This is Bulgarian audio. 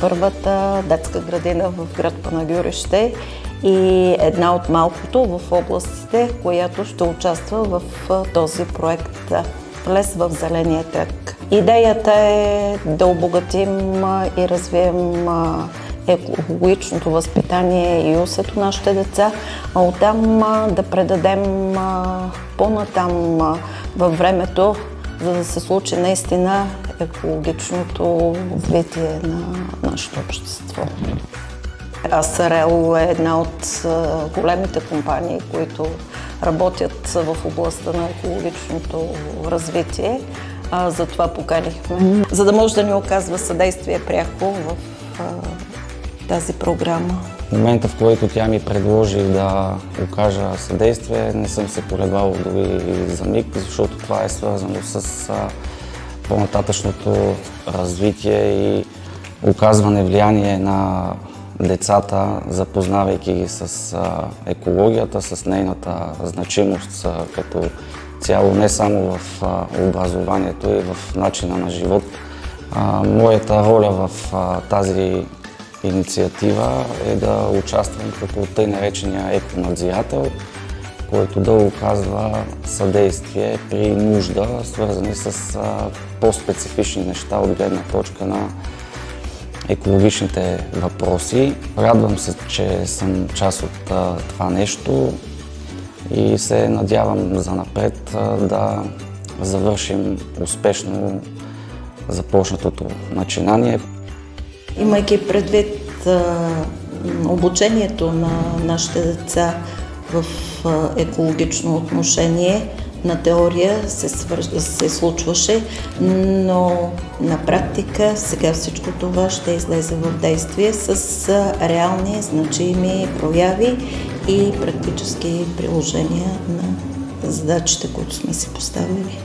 първата детска градина в град Панагюрище и една от малкото в областите, която ще участва в този проект "Лес в зеления кръг". Идеята е да обогатим и развием екологичното възпитание и усет на нашите деца, а оттам да предадем по-натам във времето, за да се случи наистина екологичното развитие на нашето общество. АСРЛ е една от големите компании, които работят в областта на екологичното развитие. Затова поканихме, за да може да ни оказва съдействие пряко в тази програма. В момента, в който тя ми предложи да окажа съдействие, не съм се колебал дори за миг, защото това е свързано с по-нататъчното развитие и оказване влияние на децата, запознавайки ги с екологията, с нейната значимост като цяло, не само в образованието и в начина на живот. Моята роля в тази инициатива е да участвам като тъй наречения еконадзирател, който да оказва съдействие при нужда, свързани с по-специфични неща от гледна точка на екологичните въпроси. Радвам се, че съм част от това нещо и се надявам занапред да завършим успешно започнатото начинание. Имайки предвид обучението на нашите деца в екологично отношение, на теория се случваше, но на практика сега всичко това ще излезе в действие с реални, значими прояви и практически приложения на задачите, които сме си поставили.